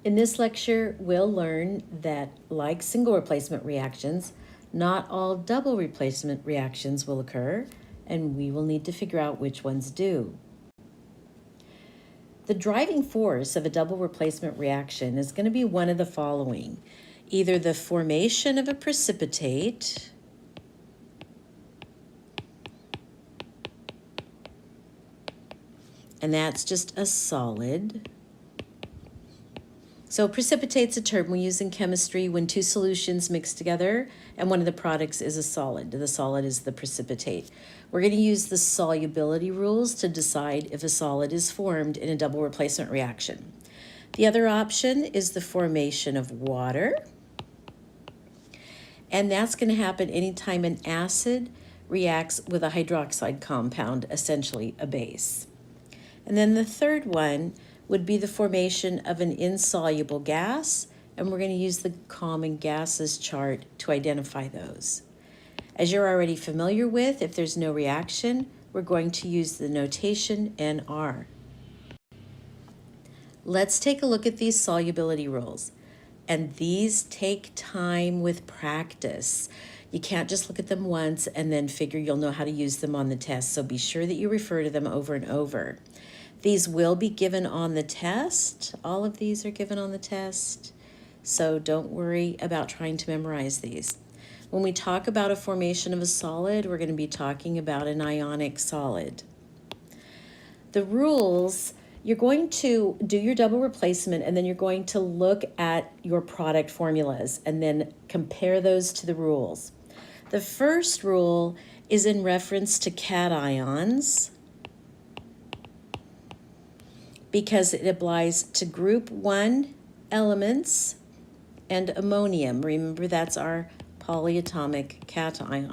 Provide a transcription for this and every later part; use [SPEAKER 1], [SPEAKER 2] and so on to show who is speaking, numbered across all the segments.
[SPEAKER 1] In this lecture, we'll learn that, like single replacement reactions, not all double replacement reactions will occur, and we will need to figure out which ones do. The driving force of a double replacement reaction is going to be one of the following: either the formation of a precipitate, and that's just a solid. So precipitate's a term we use in chemistry when two solutions mix together and one of the products is a solid. The solid is the precipitate. We're going to use the solubility rules to decide if a solid is formed in a double replacement reaction. The other option is the formation of water, and that's going to happen anytime an acid reacts with a hydroxide compound, essentially a base. And then the third one would be the formation of an insoluble gas, and we're going to use the common gases chart to identify those. As you're already familiar with, if there's no reaction, we're going to use the notation NR. Let's take a look at these solubility rules, and these take time with practice. You can't just look at them once and then figure you'll know how to use them on the test, so be sure that you refer to them over and over. These will be given on the test. All of these are given on the test, so don't worry about trying to memorize these. When we talk about a formation of a solid, we're going to be talking about an ionic solid. The rules, you're going to do your double replacement, and then you're going to look at your product formulas and then compare those to the rules. The first rule is in reference to cations, because it applies to group 1 elements and ammonium. Remember, that's our polyatomic cation.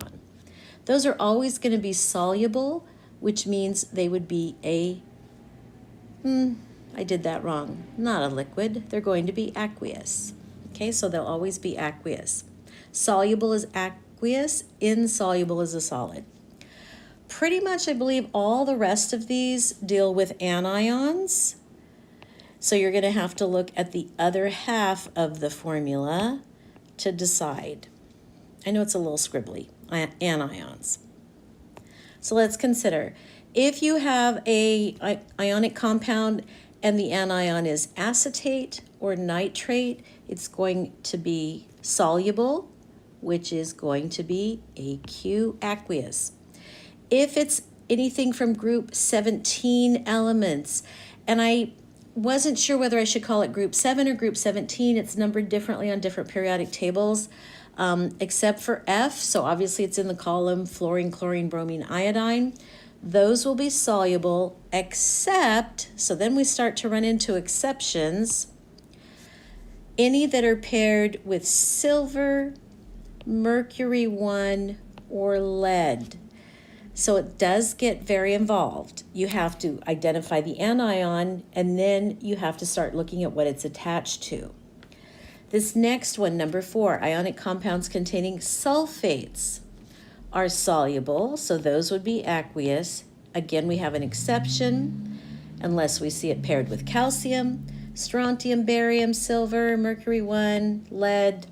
[SPEAKER 1] Those are always going to be soluble, which means they would be I did that wrong. Not a liquid. They're going to be aqueous. Okay, so they'll always be aqueous. Soluble is aqueous, insoluble is a solid. Pretty much, I believe, all the rest of these deal with anions. So you're going to have to look at the other half of the formula to decide. I know it's a little scribbly, anions. So let's consider, if you have a ionic compound and the anion is acetate or nitrate, it's going to be soluble, which is going to be AQ, aqueous. If it's anything from group 17 elements, and I wasn't sure whether I should call it group 7 or group 17, it's numbered differently on different periodic tables, except for F, so obviously it's in the column fluorine, chlorine, bromine, iodine. Those will be soluble, except, so then we start to run into exceptions, any that are paired with silver, mercury 1, or lead. So it does get very involved. You have to identify the anion, and then you have to start looking at what it's attached to. This next one, number 4, ionic compounds containing sulfates are soluble, so those would be aqueous. Again, we have an exception unless we see it paired with calcium, strontium, barium, silver, mercury 1, lead.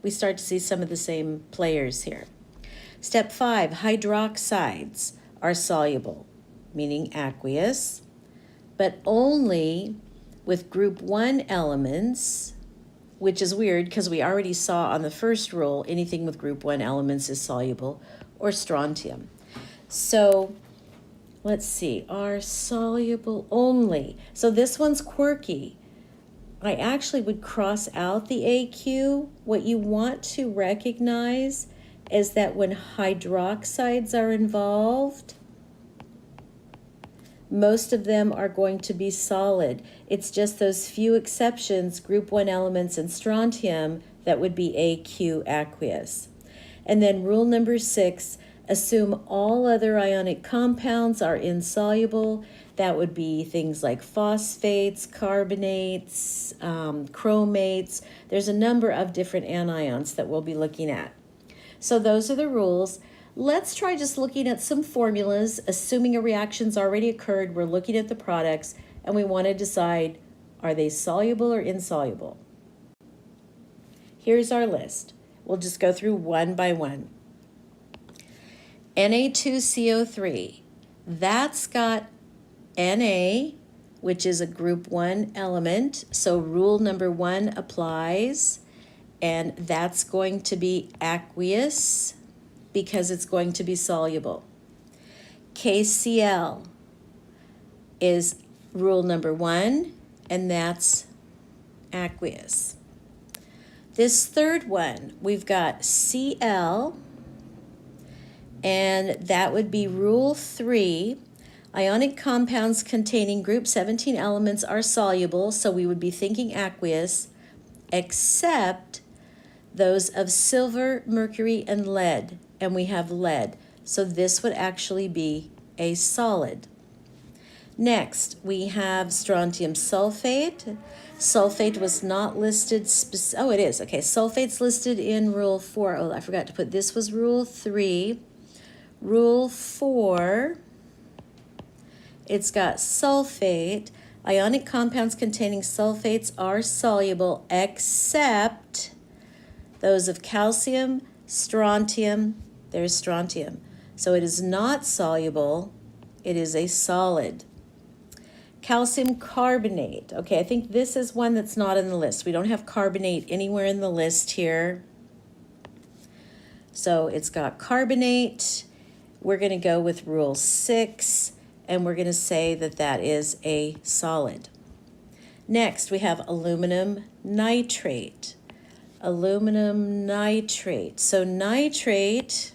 [SPEAKER 1] We start to see some of the same players here. Step 5, hydroxides are soluble, meaning aqueous, but only with group 1 elements, which is weird because we already saw on the first rule anything with group 1 elements is soluble, or strontium. So let's see, are soluble only. So this one's quirky. I actually would cross out the AQ. What you want to recognize is that when hydroxides are involved, most of them are going to be solid. It's just those few exceptions, group 1 elements and strontium, that would be AQ, aqueous. And then rule number 6, assume all other ionic compounds are insoluble. That would be things like phosphates, carbonates, chromates. There's a number of different anions that we'll be looking at. So those are the rules. Let's try just looking at some formulas. Assuming a reaction's already occurred, we're looking at the products, and we want to decide, Are they soluble or insoluble? Here's our list. We'll just go through one by one. Na2CO3, that's got Na, which is a group 1 element, so rule number 1 applies, and that's going to be aqueous because it's going to be soluble. KCl is rule number 1, and that's aqueous. This third one, we've got Cl, and that would be rule 3. Ionic compounds containing group 17 elements are soluble, so we would be thinking aqueous, except those of silver, mercury, and lead, and we have lead. So this would actually be a solid. Next, we have strontium sulfate. Sulfate was not listed, oh, it is, okay. Sulfate's listed in rule 4. Oh, I forgot to put, this was rule 3. Rule 4, it's got sulfate. Ionic compounds containing sulfates are soluble except those of calcium, strontium, there's strontium. So it is not soluble, it is a solid. Calcium carbonate. Okay, I think this is one that's not in the list. We don't have carbonate anywhere in the list here. So it's got carbonate. We're going to go with rule 6, and we're going to say that that is a solid. Next, we have aluminum nitrate. Aluminum nitrate. So nitrate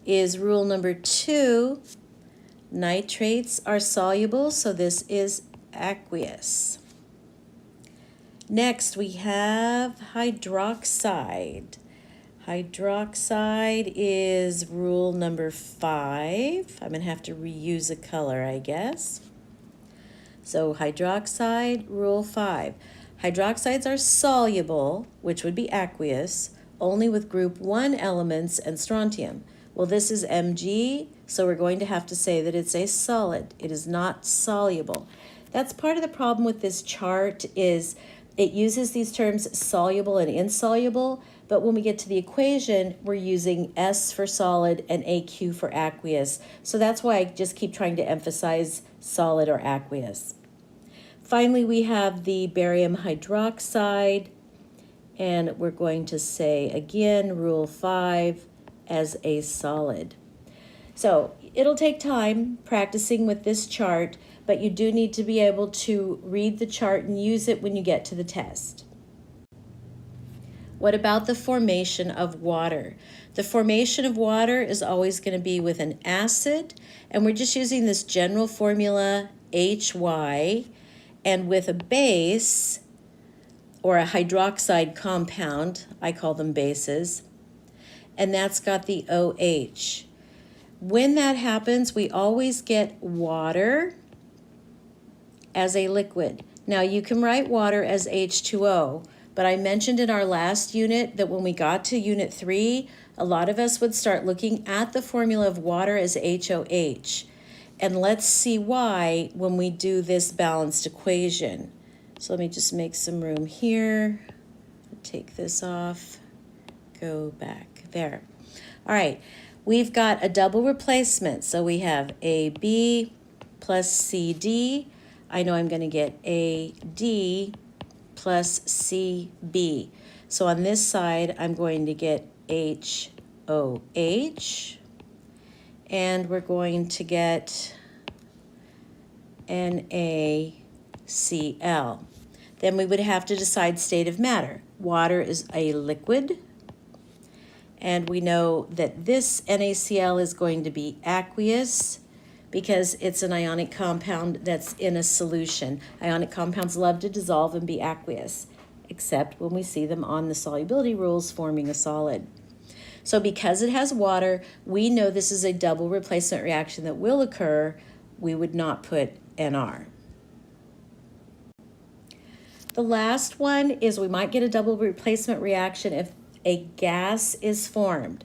[SPEAKER 1] is rule number 2. Nitrates are soluble, so this is aqueous. Next, we have hydroxide. Hydroxide is rule number 5. I'm going to have to reuse a color, I guess. So hydroxide, rule 5. Hydroxides are soluble, which would be aqueous, only with group 1 elements and strontium. Well, this is Mg, so we're going to have to say that it's a solid. It is not soluble. That's part of the problem with this chart is it uses these terms soluble and insoluble, but when we get to the equation, we're using S for solid and AQ for aqueous. So that's why I just keep trying to emphasize solid or aqueous. Finally, we have the barium hydroxide, and we're going to say, again, rule 5, as a solid. So it'll take time practicing with this chart, but you do need to be able to read the chart and use it when you get to the test. What about the formation of water? The formation of water is always going to be with an acid, and we're just using this general formula HY, and with a base or a hydroxide compound, I call them bases, and that's got the OH. When that happens, we always get water as a liquid. Now you can write water as H2O, but I mentioned in our last unit that when we got to unit 3, a lot of us would start looking at the formula of water as HOH. And let's see why when we do this balanced equation. So let me just make some room here. Take this off, go back. There. All right, we've got a double replacement. So we have AB plus CD. I know I'm going to get AD plus CB. So on this side, I'm going to get HOH. And we're going to get NaCl. Then we would have to decide state of matter. Water is a liquid. And we know that this NaCl is going to be aqueous because it's an ionic compound that's in a solution. Ionic compounds love to dissolve and be aqueous, except when we see them on the solubility rules forming a solid. So because it has water, we know this is a double replacement reaction that will occur. We would not put NR. The last one is we might get a double replacement reaction if a gas is formed.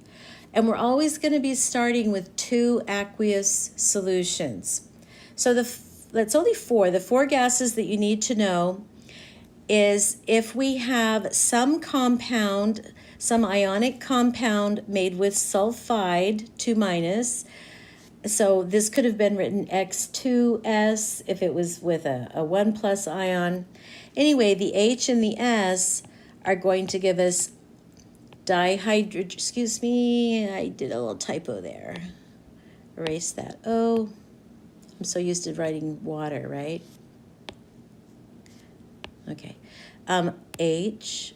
[SPEAKER 1] And we're always going to be starting with 2 aqueous solutions. So the that's only four. The four gases that you need to know is if we have some compound, some ionic compound made with sulfide, 2-. So this could have been written X2S if it was with a 1+ ion. Anyway, the H and the S are going to give us dihydrogen, excuse me, I did a little typo there. Erase that. Oh, I'm so used to writing water, right? Okay.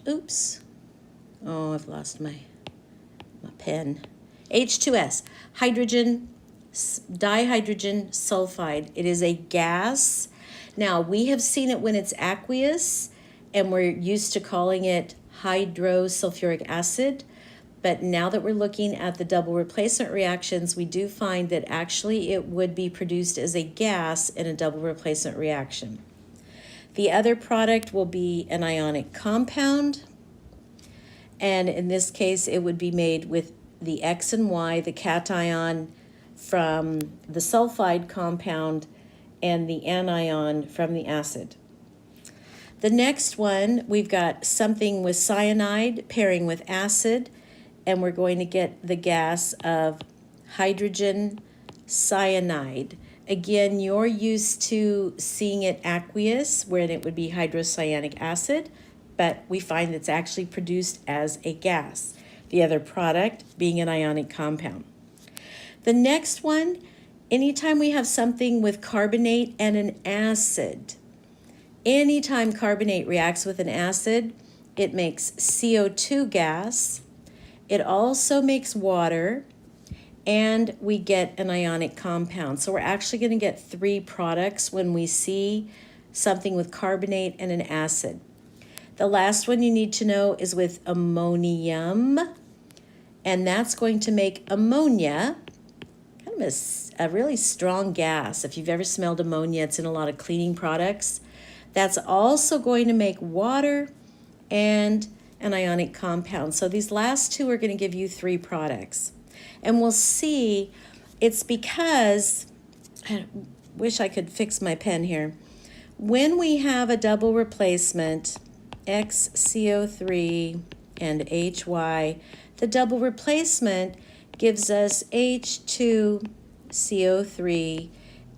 [SPEAKER 1] Oops. Oh, I've lost my pen. H2S, hydrogen, dihydrogen sulfide. It is a gas. Now, we have seen it when it's aqueous, and we're used to calling it hydrosulfuric acid. But now that we're looking at the double replacement reactions, we do find that actually it would be produced as a gas in a double replacement reaction. The other product will be an ionic compound, and in this case it would be made with the X and Y, the cation from the sulfide compound and the anion from the acid. The next one, we've got something with cyanide pairing with acid, and we're going to get the gas of hydrogen cyanide. Again, you're used to seeing it aqueous, when it would be hydrocyanic acid, but we find it's actually produced as a gas. The other product being an ionic compound. The next one, anytime we have something with carbonate and an acid, anytime carbonate reacts with an acid, it makes CO2 gas. It also makes water, and we get an ionic compound. So we're actually going to get three products when we see something with carbonate and an acid. The last one you need to know is with ammonium, and that's going to make ammonia, kind of a really strong gas. If you've ever smelled ammonia, it's in a lot of cleaning products. That's also going to make water and an ionic compound. So these last two are going to give you three products. And we'll see it's because, I wish I could fix my pen here. When we have a double replacement, XCO3 and HY, the double replacement gives us H2CO3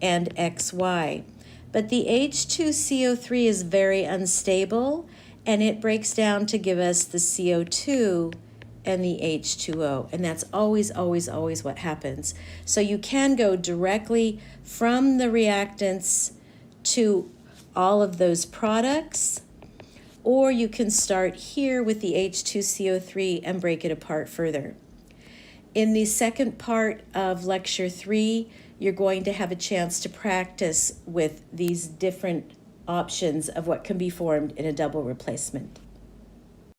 [SPEAKER 1] and XY. But the H2CO3 is very unstable, and it breaks down to give us the CO2 and the H2O, and that's always, always, always what happens. So you can go directly from the reactants to all of those products, or you can start here with the H2CO3 and break it apart further. In the second part of Lecture 3, you're going to have a chance to practice with these different options of what can be formed in a double replacement.